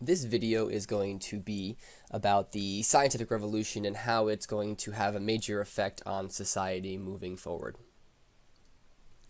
This video is going to be about the scientific revolution and how it's going to have a major effect on society moving forward.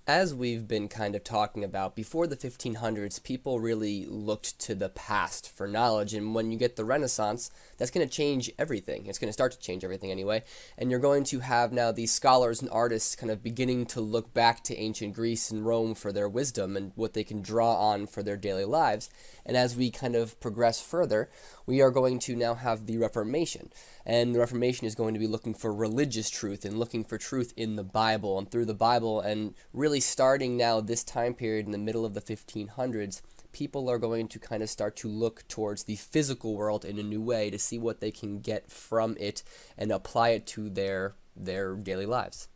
As we've been kind of talking about, before the 1500s, people really looked to the past for knowledge, and when you get the Renaissance, that's going to change everything. It's going to start to change everything anyway, and you're going to have now these scholars and artists kind of beginning to look back to ancient Greece and Rome for their wisdom and what they can draw on for their daily lives. And as we kind of progress further, we are going to now have the Reformation. And the Reformation is going to be looking for religious truth and looking for truth in the Bible and through the Bible. And really starting now this time period in the middle of the 1500s, people are going to kind of start to look towards the physical world in a new way to see what they can get from it and apply it to their daily lives.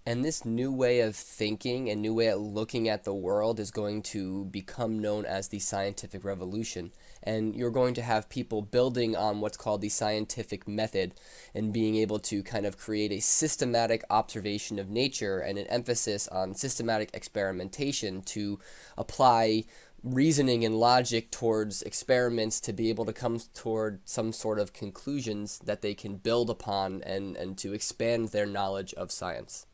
And this new way of thinking and new way of looking at the world is going to become known as the scientific revolution. And you're going to have people building on what's called the scientific method and being able to kind of create a systematic observation of nature and an emphasis on systematic experimentation to apply reasoning and logic towards experiments to be able to come toward some sort of conclusions that they can build upon and to expand their knowledge of science.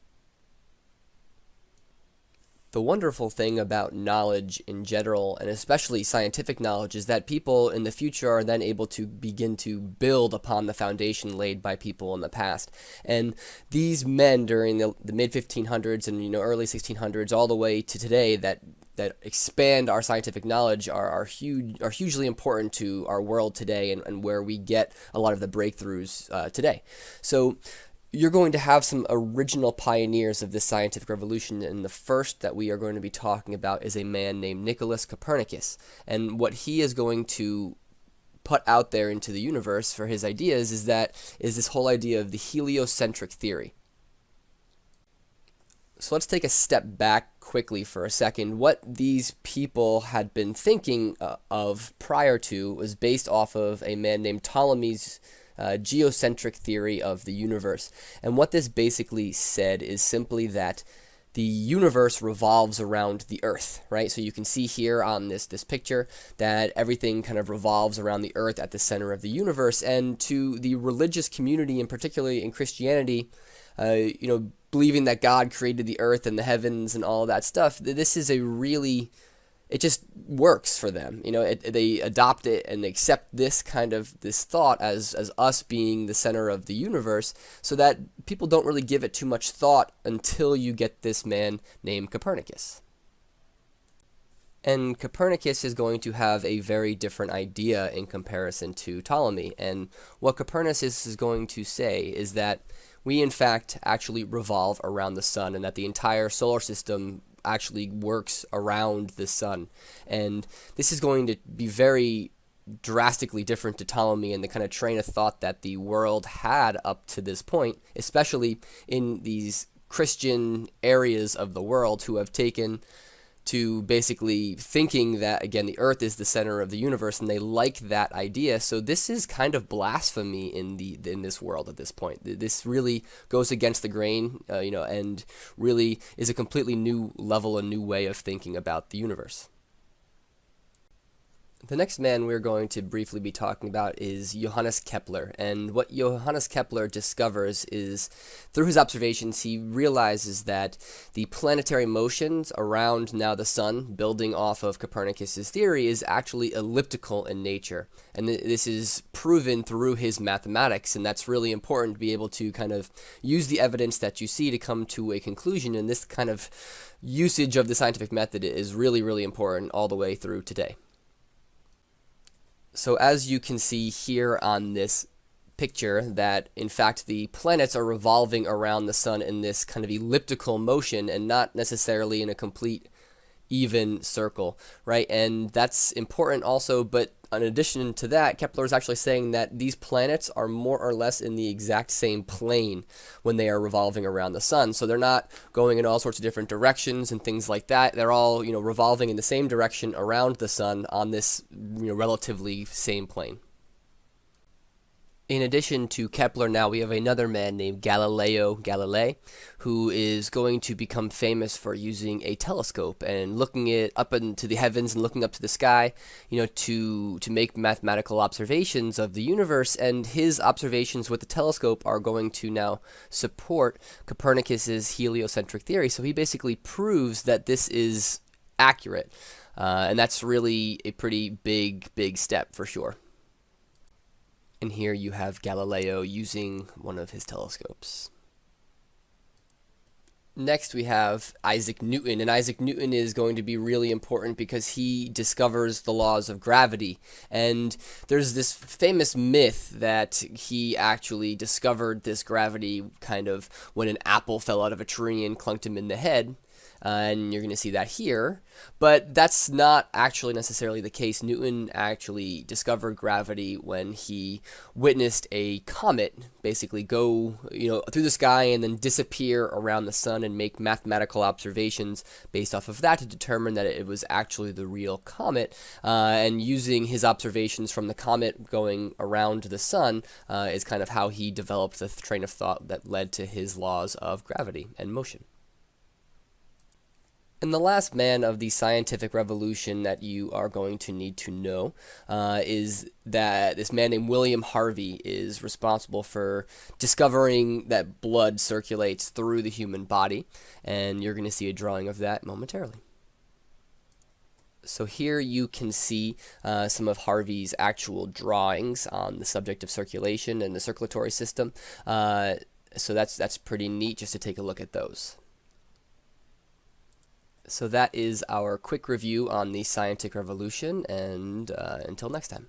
The wonderful thing about knowledge in general, and especially scientific knowledge, is that people in the future are then able to begin to build upon the foundation laid by people in the past. And these men during the mid-1500s and early 1600s all the way to today that expand our scientific knowledge are hugely important to our world today and where we get a lot of the breakthroughs today. So you're going to have some original pioneers of this scientific revolution, and the first that we are going to be talking about is a man named Nicholas Copernicus. And what he is going to put out there into the universe for his ideas is this whole idea of the heliocentric theory. So let's take a step back quickly for a second. What these people had been thinking of prior to was based off of a man named Ptolemies' Geocentric theory of the universe. And what this basically said is simply that the universe revolves around the Earth, right? So you can see here on this picture that everything kind of revolves around the Earth at the center of the universe. And to the religious community, and particularly in Christianity, believing that God created the Earth and the heavens and all of that stuff, this is it just works for them. They adopt it and they accept this thought as us being the center of the universe, so that people don't really give it too much thought until you get this man named Copernicus. And Copernicus is going to have a very different idea in comparison to Ptolemy. And what Copernicus is going to say is that we in fact actually revolve around the sun, and that the entire solar system actually works around the sun. And this is going to be very drastically different to Ptolemy and the kind of train of thought that the world had up to this point, especially in these Christian areas of the world who have taken to basically thinking that, again, the Earth is the center of the universe, and they like that idea. So this is kind of blasphemy in this world at this point. This really goes against the grain, and really is a completely new level, a new way of thinking about the universe. The next man we're going to briefly be talking about is Johannes Kepler. And what Johannes Kepler discovers is, through his observations, he realizes that the planetary motions around now the sun, building off of Copernicus's theory, is actually elliptical in nature. And this is proven through his mathematics, and that's really important to be able to kind of use the evidence that you see to come to a conclusion. And this kind of usage of the scientific method is really, really important all the way through today. So as you can see here on this picture, that in fact the planets are revolving around the sun in this kind of elliptical motion and not necessarily in a complete even circle, right? And that's important also, but in addition to that, Kepler is actually saying that these planets are more or less in the exact same plane when they are revolving around the sun. So they're not going in all sorts of different directions and things like that. They're all, revolving in the same direction around the sun on this, relatively same plane. In addition to Kepler, now we have another man named Galileo Galilei, who is going to become famous for using a telescope and looking it up into the heavens and looking up to the sky, to make mathematical observations of the universe. And his observations with the telescope are going to now support Copernicus's heliocentric theory. So he basically proves that this is accurate, and that's really a pretty big step for sure. And here you have Galileo using one of his telescopes. Next we have Isaac Newton, and Isaac Newton is going to be really important because he discovers the laws of gravity. And there's this famous myth that he actually discovered this gravity kind of when an apple fell out of a tree and clunked him in the head. And you're going to see that here. But that's not actually necessarily the case. Newton actually discovered gravity when he witnessed a comet basically go, through the sky and then disappear around the sun, and make mathematical observations based off of that to determine that it was actually the real comet. And using his observations from the comet going around the sun is kind of how he developed the train of thought that led to his laws of gravity and motion. And the last man of the scientific revolution that you are going to need to know is that this man named William Harvey is responsible for discovering that blood circulates through the human body. And you're going to see a drawing of that momentarily. So here you can see some of Harvey's actual drawings on the subject of circulation and the circulatory system. So that's pretty neat just to take a look at those. So that is our quick review on the scientific revolution, and until next time.